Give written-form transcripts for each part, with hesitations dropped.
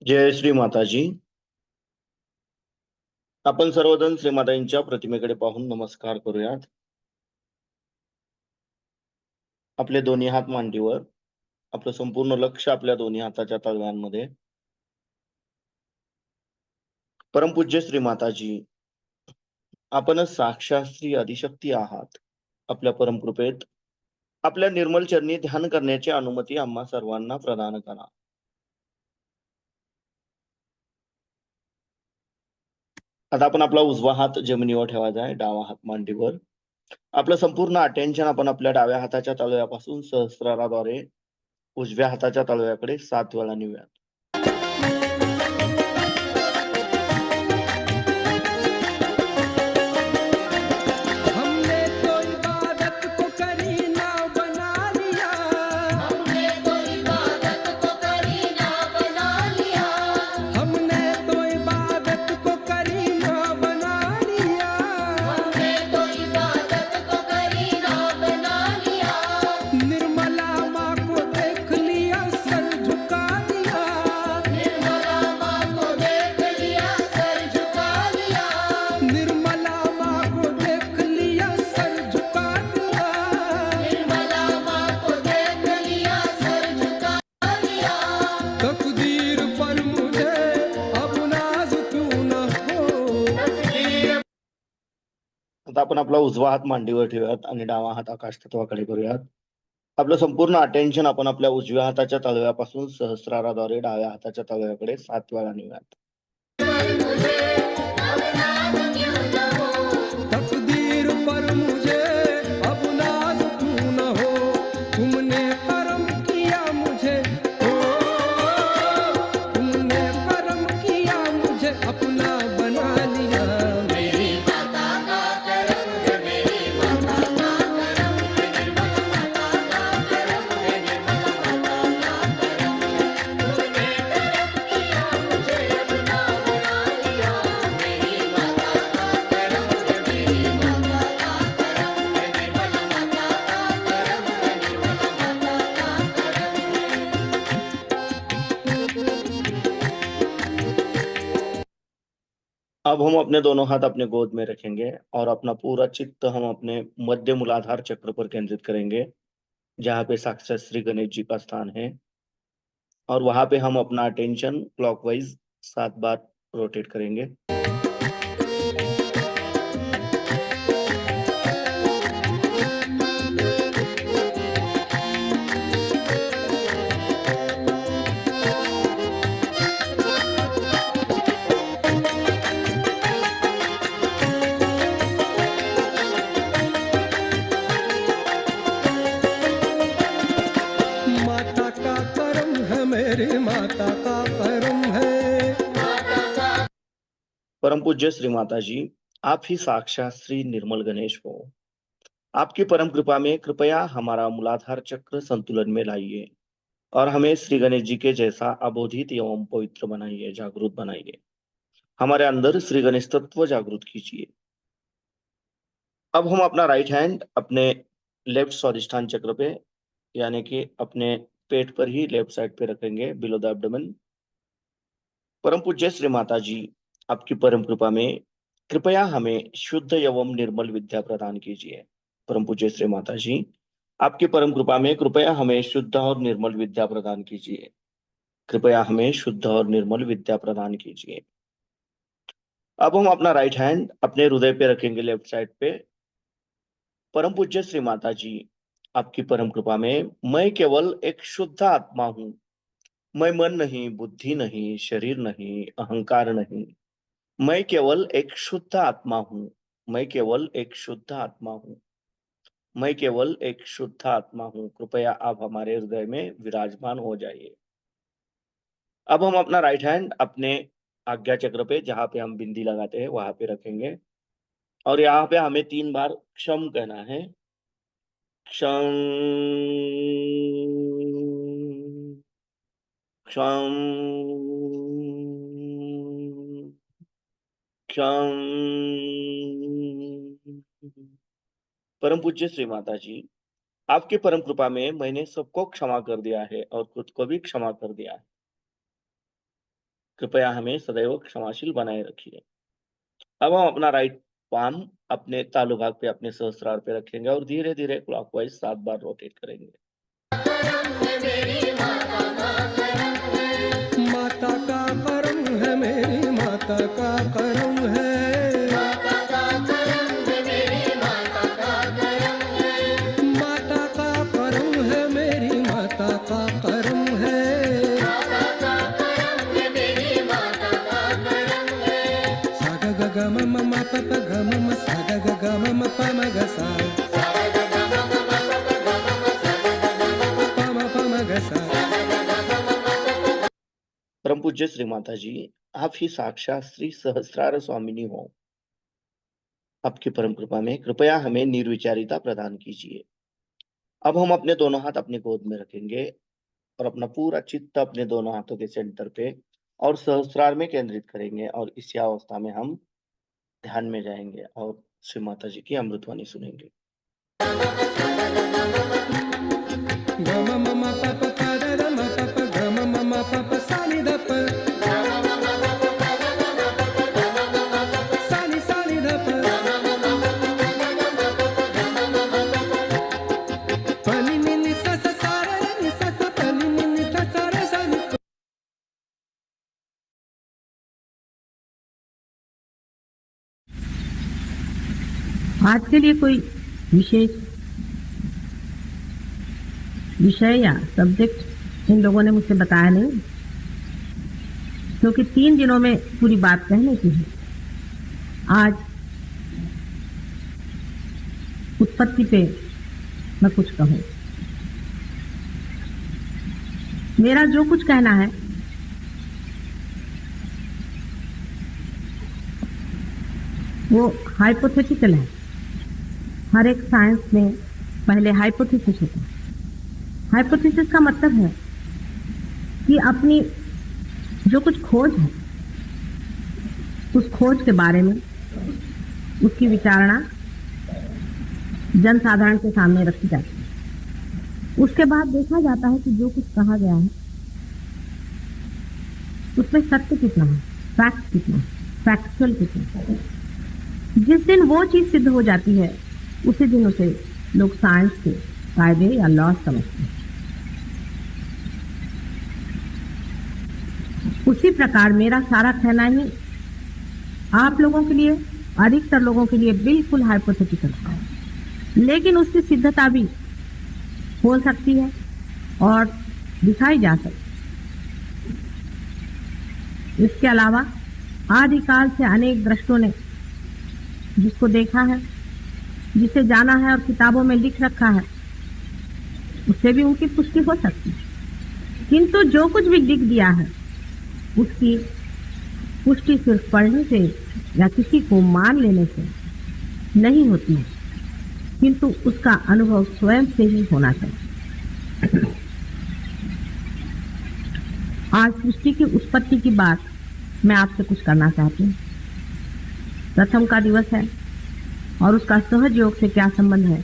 जय श्री माताजी. आपण सर्वजण श्रीमाताजींच्या प्रतिमेकडे पाहून नमस्कार करूयात. आपले दोन्ही हात मांडीवर, आपलं संपूर्ण लक्ष आपल्या दोन्ही हाताच्या तळव्यांमध्ये. परमपूज्य श्री माताजी, आपणच साक्षात श्री आदिशक्ती आहात. आपल्या परमकृपेत आपल्या निर्मल चरणी ध्यान करण्याची अनुमती आम्हा सर्वांना प्रदान करा. आता आपण आपला उजवा हात जमिनीवर ठेवायचा आहे, डावा हात मांडीवर. आपलं संपूर्ण अटेन्शन आपण आपल्या डाव्या हाताच्या तळव्यापासून सहस्राराद्वारे उजव्या हाताच्या तळव्याकडे 7 वेळा नेऊयात. हमने तो इबादत को करीना बना लिया। हमने तो इबादत को करीना बना लिया। हमने तो इबादत को करीना बना लिया। हमने तो इबादत को करीना बना लिया। निर्मला माँ को देख लिया, सर झुका दिया। निर्मला माँ को देख लिया, सर झुका लिया। निर्मला माँ को देख लिया, सर झुका दिया। निर्मला माँ को देख लिया, सर झुका लिया। तकदीर पर मुझे अब नाज क्यों न हो। आता आपण आपला उजवा हात मांडीवर ठेवूयात आणि डावा हात आकाश तत्वाकडे करूयात. आपलं संपूर्ण अटेन्शन आपण आपल्या उजव्या हाताच्या तळव्यापासून सहस्राराद्वारे डाव्या हाताच्या तळव्याकडे 7 वेळा नेऊयात. तकदीर पर मुझे अब नाज क्यों न हो। तुमने करम किया मुझे, ओ तुमने करम किया मुझे अपना बना लिया। मेरी माता का करम है, मेरी माता का करम है, निर्मला माता का करम है, निर्मला माता का करम है। तुमने करम किया मुझे अपना बना लिया। मेरी माता का करम है, मेरी माता का करम है, निर्मला माता का करम है, निर्मला माता का करम है। अब हम अपने दोनों हाथ अपने गोद में रखेंगे और अपना पूरा चित्त हम अपने मध्य मूलाधार चक्र पर केंद्रित करेंगे, जहाँ पे साक्षात श्री गणेश जी का स्थान है। और वहां पे हम अपना अटेंशन क्लॉकवाइज 7 बार रोटेट करेंगे। माता का करम है, मेरी माता का करम है। परम पूज्य श्री माता जी, आप ही साक्षात श्री निर्मल गणेश हो। आपकी परम कृपा में कृपया हमारा मूलाधार चक्र संतुलन में लाइए और हमें श्री गणेश जी के जैसा अबोधित एवं पवित्र बनाइए, जागरूक बनाइए। हमारे अंदर श्री गणेश तत्व जागृत कीजिए। अब हम अपना राइट हैंड अपने लेफ्ट स्वादिष्ठान चक्र पे, यानी कि अपने पेट पर ही लेफ्ट साइड पे रखेंगे, बिलो द एब्डोमेन। परम पूज्य श्री माता जी, आपकी परम कृपा में कृपया हमें शुद्ध एवं निर्मल विद्या प्रदान कीजिए। परम पूज्य श्री माता जी, आपकी परम कृपा में कृपया हमें शुद्ध और निर्मल विद्या प्रदान कीजिए। कृपया हमें शुद्ध और निर्मल विद्या प्रदान कीजिए। अब हम अपना राइट हैंड अपने हृदय पे रखेंगे, लेफ्ट साइड पे। परम पूज्य श्री माता जी, आपकी परम कृपा में मैं केवल एक शुद्ध आत्मा हूँ। मैं मन नहीं, बुद्धि नहीं, शरीर नहीं, अहंकार नहीं। मैं केवल एक शुद्ध आत्मा हूँ। मैं केवल एक शुद्ध आत्मा हूँ। मैं केवल एक शुद्ध आत्मा हूँ। कृपया आप हमारे हृदय में विराजमान हो जाइए। अब हम अपना राइट हैंड अपने आज्ञा चक्र पे, जहाँ पे हम बिंदी लगाते हैं, वहां पे रखेंगे और यहाँ पे हमें 3 बार क्षम कहना है। क्षम, क्षम, क्षम। परम पूज्य श्री माता जी, आपकी परम कृपा में मैंने सबको क्षमा कर दिया है और खुद को भी क्षमा कर दिया है। कृपया हमें सदैव क्षमाशील बनाए रखिए। अब हम अपना राइट पाम अपने तालू भाग पे अपने सहस्त्रार पे रखेंगे और धीरे धीरे क्लॉकवाइज 7 बार रोटेट करेंगे। माता का करम है, मेरी माता का करम है। माता का करम है, मेरी माता का करम है। सा ग ग ग म म प प ग म म सा ग ग ग म म प म ग सा प म ग सा। परम पूज्य श्री माता जी, आप ही साक्षात श्री सहस्त्रार स्वामिनी हो। आपकी परम कृपा में कृपया हमें निर्विचारिता प्रदान कीजिए। अब हम अपने दोनों हाथ अपनी गोद में रखेंगे और अपना पूरा चित्त अपने दोनों हाथों के सेंटर पे और सहस्त्रार में केंद्रित करेंगे और इसी अवस्था में हम ध्यान में जाएंगे और श्री माता जी की अमृतवाणी सुनेंगे। ग म म म प प प द द म प प ग म म म प प सा नि द प सा नि द प प नि नि सा सा सा रे नि सा सा प नि सा सा रे सा नि। आज के लिए कोई विशेष विषय या सब्जेक्ट इन लोगों ने मुझसे बताया नहीं, क्योंकि 3 दिनों में पूरी बात कहने की है। आज उत्पत्ति पे मैं कुछ कहूँ। मेरा जो कुछ कहना है वो हाइपोथेटिकल है। हर एक साइंस में पहले हाइपोथेसिस होता है। हाइपोथेसिस का मतलब है कि अपनी जो कुछ खोज है उस खोज के बारे में उसकी विचारणा जनसाधारण के सामने रखी जाती है। उसके बाद देखा जाता है कि जो कुछ कहा गया है उसमें सत्य कितना है, फैक्ट कितना है, फैक्चुअल कितना है। जिस दिन वो चीज सिद्ध हो जाती है उसी दिन उसे लोग साइंस के कायदे या लॉ समझते हैं। उसी प्रकार मेरा सारा कहना ही आप लोगों के लिए, अधिकतर लोगों के लिए बिल्कुल हाइपोथेटिकल है, लेकिन उसकी सिद्धता भी हो सकती है और दिखाई जा सकती है। इसके अलावा आदिकाल से अनेक दृष्टों ने जिसको देखा है, जिसे जाना है और किताबों में लिख रखा है, उससे भी उनकी पुष्टि हो सकती है। किंतु जो कुछ भी लिख दिया है उसकी पुष्टि सिर्फ पढ़ने से या किसी को मान लेने से नहीं होती है, किंतु उसका अनुभव स्वयं से ही होना चाहिए। आज सृष्टि की उत्पत्ति की बात मैं आपसे कुछ करना चाहती हूँ। प्रथम का दिवस है और उसका सहज योग से क्या संबंध है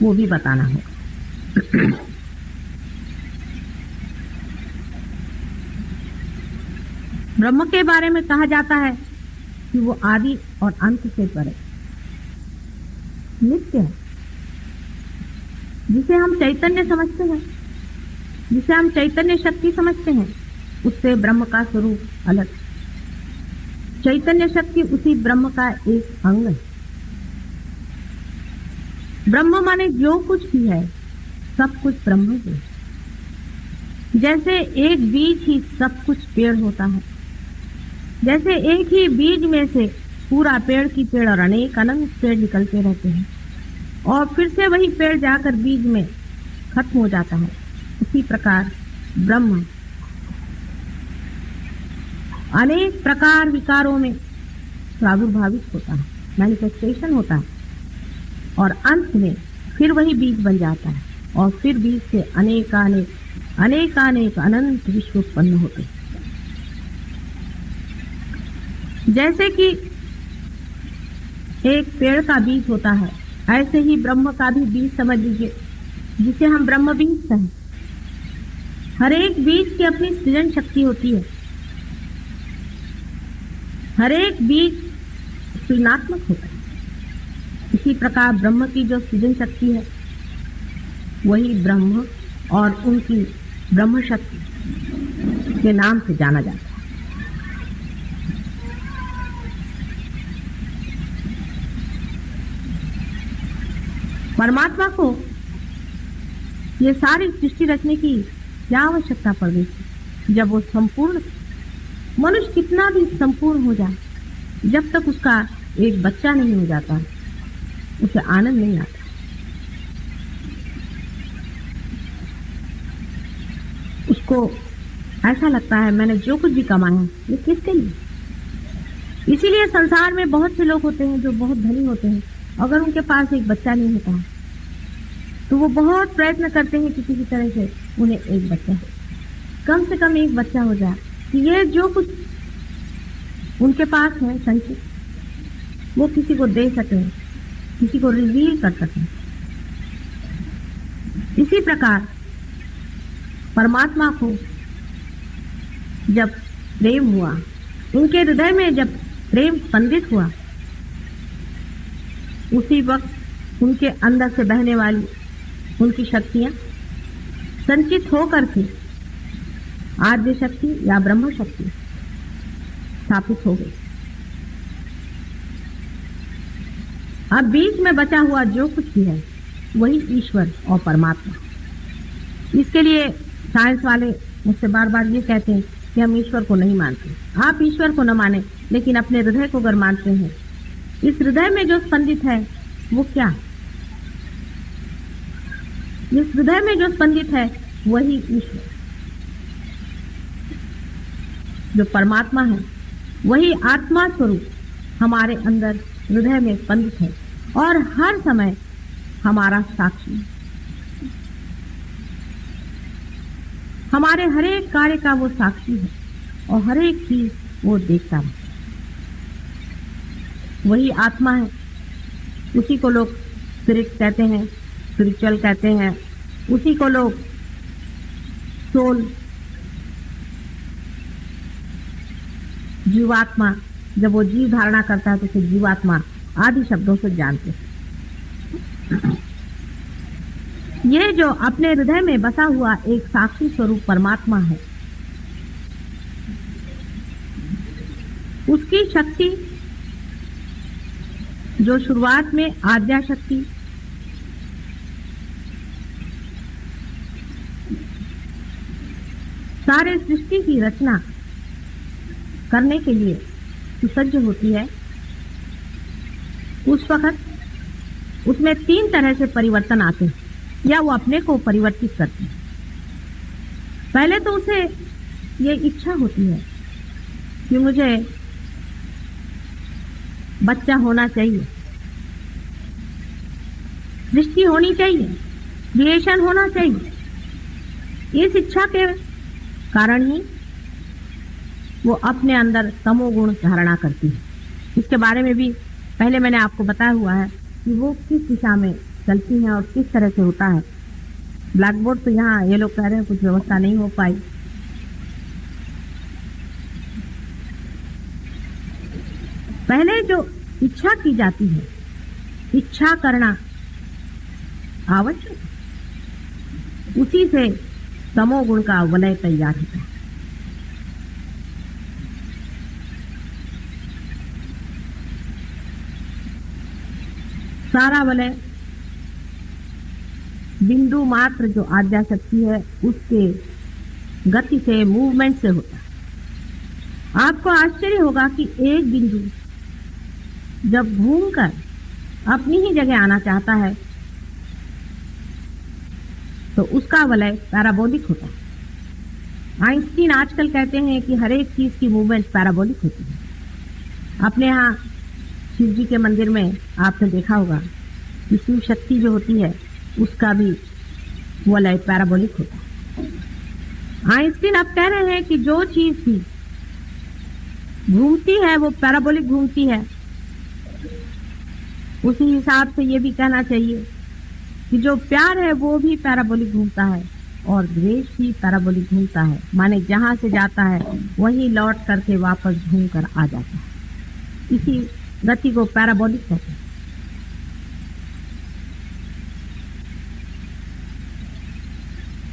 वो भी बताना होगा। ब्रह्म के बारे में कहा जाता है कि वो आदि और अंत से परे नित्य है। जिसे हम चैतन्य समझते हैं, जिसे हम चैतन्य शक्ति समझते हैं, उससे ब्रह्म का स्वरूप अलग है। चैतन्य शक्ति उसी ब्रह्म का एक अंग है। ब्रह्म माने जो कुछ भी है सब कुछ ब्रह्म है। जैसे एक बीज ही सब कुछ पेड़ होता है, जैसे एक ही बीज में से पूरा पेड़ की पेड़ और अनेक अनंत पेड़ निकलते रहते हैं और फिर से वही पेड़ जाकर बीज में खत्म हो जाता है, उसी प्रकार ब्रह्म अनेक प्रकार विकारों में प्रादुर्भावित होता है, मैनिफेस्टेशन होता है और अंत में फिर वही बीज बन जाता है और फिर बीज से अनेक अनंत विश्व उत्पन्न होते हैं। जैसे कि एक पेड़ का बीज होता है, ऐसे ही ब्रह्म का भी बीज समझ लीजिए, जिसे हम ब्रह्म बीज कहें। हर एक बीज की अपनी सृजन शक्ति होती है। हर एक बीज सृजनात्मक होता है। इसी प्रकार ब्रह्म की जो सृजन शक्ति है वही ब्रह्म और उनकी ब्रह्म शक्ति के नाम से जाना जाता है। परमात्मा को ये सारी सृष्टि रचने की क्या आवश्यकता पड़ गई थी जब वो संपूर्ण, मनुष्य कितना भी संपूर्ण हो जाए, जब तक उसका एक बच्चा नहीं हो जाता उसे आनंद नहीं आता। उसको ऐसा लगता है मैंने जो कुछ भी कमाया ये किसके लिए। इसीलिए संसार में बहुत से लोग होते हैं जो बहुत धनी होते हैं, अगर उनके पास एक बच्चा नहीं होता है तो वो बहुत प्रयत्न करते हैं कि किसी तरह से उन्हें एक बच्चा हो, कम से कम एक बच्चा हो जाए कि ये जो कुछ उनके पास है संचित वो किसी को दे सके, किसी को रिवील कर सके। इसी प्रकार परमात्मा को जब प्रेम हुआ, उनके हृदय में जब प्रेम स्पंदित हुआ, उसी वक्त उनके अंदर से बहने वाली उनकी शक्तियां संचित होकर के आद्य शक्ति या ब्रह्म शक्ति स्थापित हो गई। अब बीच में बचा हुआ जो कुछ भी है वही ईश्वर और परमात्मा। इसके लिए साइंस वाले मुझसे बार बार ये कहते हैं कि हम ईश्वर को नहीं मानते। आप ईश्वर को न माने, लेकिन अपने हृदय को अगर मानते हैं, इस हृदय में जो स्पंदित है वो क्या, इस हृदय में जो स्पंदित है वही ईश्वर, जो परमात्मा है वही आत्मा स्वरूप हमारे अंदर हृदय में स्पंदित है और हर समय हमारा साक्षी है। हमारे हर एक कार्य का वो साक्षी है और हर एक चीज वो देखता है। वही आत्मा है, उसी को लोग स्पिरिट कहते हैं, स्पिरिचुअल कहते हैं, उसी को लोग सोल, जीवात्मा, जब वो जीव धारणा करता है तो उसे जीवात्मा आदि शब्दों से जानते हैं। ये जो अपने हृदय में बसा हुआ एक साक्षी स्वरूप परमात्मा है, उसकी शक्ति जो शुरुआत में आद्या शक्ति, सारे सृष्टि की रचना करने के लिए सुसज्ज होती है, उस वक्त उसमें 3 तरह से परिवर्तन आते हैं या वो अपने को परिवर्तित करते हैं। पहले तो उसे ये इच्छा होती है कि मुझे बच्चा होना चाहिए, सृष्टि होनी चाहिए, क्रिएशन होना चाहिए। इस इच्छा के कारण ही वो अपने अंदर तमोगुण धारणा करती है। इसके बारे में भी पहले मैंने आपको बताया हुआ है कि वो किस दिशा में चलती हैं और किस तरह से होता है। ब्लैक बोर्ड तो यहाँ ये लोग कह रहे हैं कुछ व्यवस्था नहीं हो पाई। पहले जो इच्छा की जाती है, इच्छा करना आवश्यक, उसी से तमोगुण का वलय तैयार होता है। सारा वलय बिंदु मात्र जो आद्या शक्ति है उसके गति से, मूवमेंट से होता है। आपको आश्चर्य होगा कि एक बिंदु जब घूमकर अपनी ही जगह आना चाहता है तो उसका वलय पैराबोलिक होता है। आइंस्टीन आजकल कहते हैं कि हर एक चीज की मूवमेंट पैराबोलिक होती है। अपने यहाँ शिव जी के मंदिर में आपने देखा होगा कि शिव शक्ति जो होती है उसका भी वलय पैराबोलिक होता है। आइंस्टीन अब कह रहे हैं कि जो चीज भी घूमती है वो पैराबोलिक घूमती है। उसी हिसाब से ये भी कहना चाहिए कि जो प्यार है वो भी पैराबोलिक घूमता है और द्वेष भी पैराबोलिक घूमता है। माने जहां से जाता है वहीं लौट करके वापस घूम कर आ जाता है। इसी गति को पैराबोलिक कहते हैं।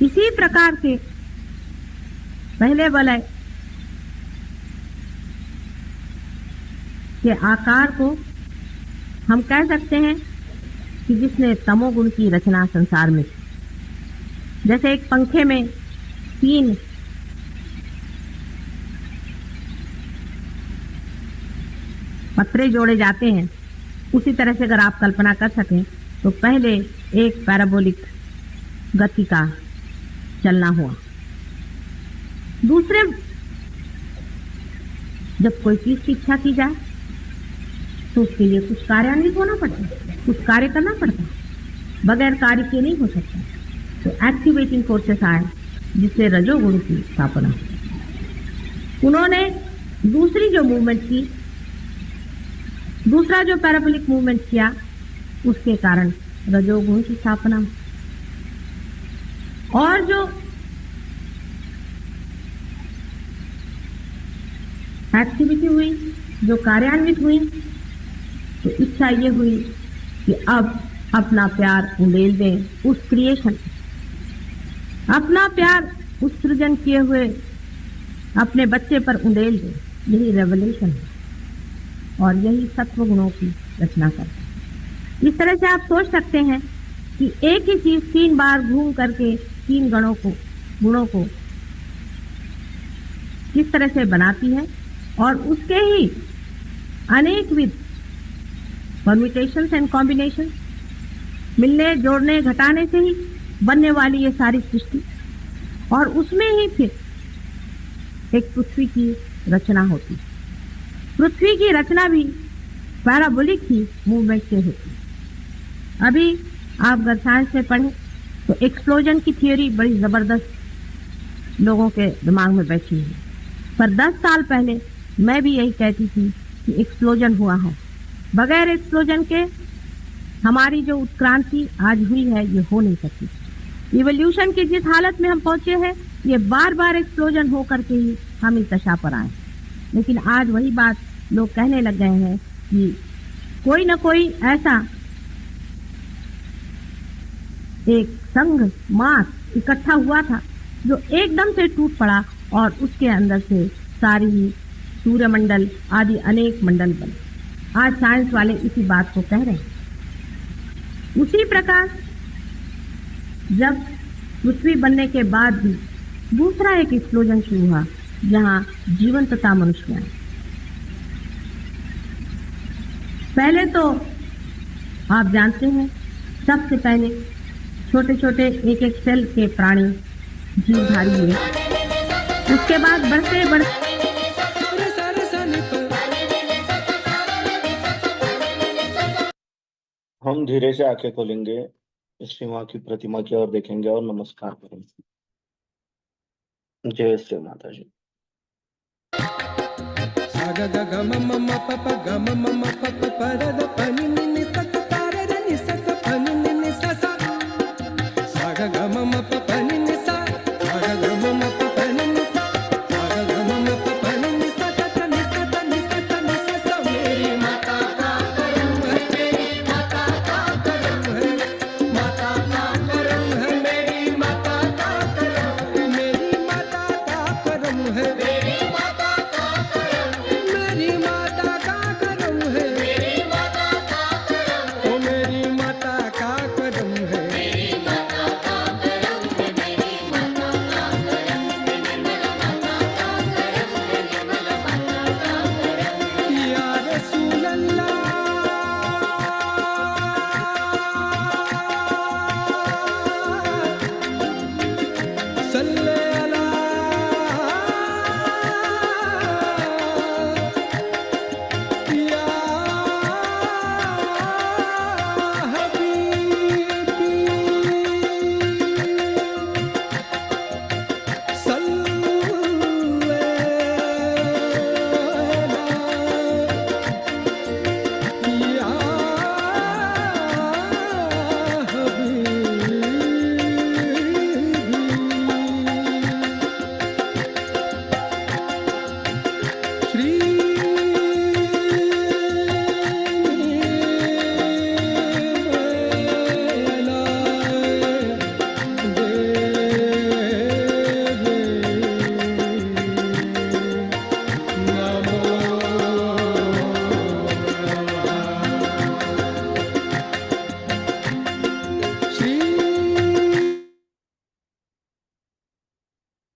इसी प्रकार के पहले वलय के आकार को हम कह सकते हैं कि जिसने तमोगुण की रचना संसार में की। जैसे एक पंखे में 3 पत्रे जोड़े जाते हैं, उसी तरह से अगर आप कल्पना कर सकें तो पहले एक पैराबोलिक गति का चलना हुआ। दूसरे, जब कोई चीज की इच्छा की जाए तो उसके लिए कुछ कार्यान्वित होना पड़ता है, कुछ कार्य करना पड़ता है, बगैर कार्य के नहीं हो सकता। तो एक्टिवेटिंग फोर्सेस आए जिससे रजोगुण की स्थापना हुई। उन्होंने दूसरी जो मूवमेंट की, दूसरा जो पैराबोलिक मूवमेंट किया, उसके कारण रजोगुण की स्थापना हुई। और जो एक्टिविटी हुई, जो कार्यान्वित हुई, तो इच्छा ये हुई कि अब अपना प्यार उंडेल दें उस क्रिएशन, अपना प्यार उस सृजन किए हुए अपने बच्चे पर उंडेल दें। यही रेवोल्यूशन है और यही सत्व गुणों की रचना करता है। इस तरह से आप सोच सकते हैं कि एक ही चीज 3 बार घूम करके 3 गुणों को किस तरह से बनाती है और उसके ही अनेक विध परम्यूटेशंस एंड कॉम्बिनेशन, मिलने जोड़ने घटाने से ही बनने वाली ये सारी सृष्टि, और उसमें ही फिर एक पृथ्वी की रचना होती है। पृथ्वी की रचना भी पैराबोलिक ही मूवमेंट से होती है। अभी आप अगर साइंस में पढ़ें तो एक्सप्लोजन की थियोरी बड़ी जबरदस्त लोगों के दिमाग में बैठी है। पर 10 साल पहले मैं भी यही कहती थी कि एक्सप्लोजन हुआ है। बगैर एक्सप्लोजन के हमारी जो उत्क्रांति आज हुई है ये हो नहीं सकती। इवोल्यूशन की जिस हालत में हम पहुंचे हैं, ये बार बार एक्सप्लोजन हो करके ही हम इस दशा पर आए। लेकिन आज वही बात लोग कहने लग गए हैं कि कोई न कोई ऐसा एक संघ मास इकट्ठा हुआ था जो एकदम से टूट पड़ा और उसके अंदर से सारी ही सूर्यमंडल आदि अनेक मंडल बने। आज साइंस वाले इसी बात को कह रहे हैं। उसी प्रकार जब पृथ्वी बनने के बाद भी दूसरा एक एक्सप्लोजन शुरू हुआ जहां जीवंतता मनुष्य में आई। पहले तो आप जानते हैं सबसे पहले छोटे छोटे एक एक सेल के प्राणी जीवधारी हुए, उसके बाद बढ़ते बढ़ते हम धीरे से आंखें खोलेंगे, श्री माँ की प्रतिमा की ओर देखेंगे और नमस्कार करेंगे। जय श्री माता जी। ग ग ग म म म प प ग म म म प प प र द प नि नि नि स क ता र र नि स क प नि नि नि स सा ग ग म म प प नि नि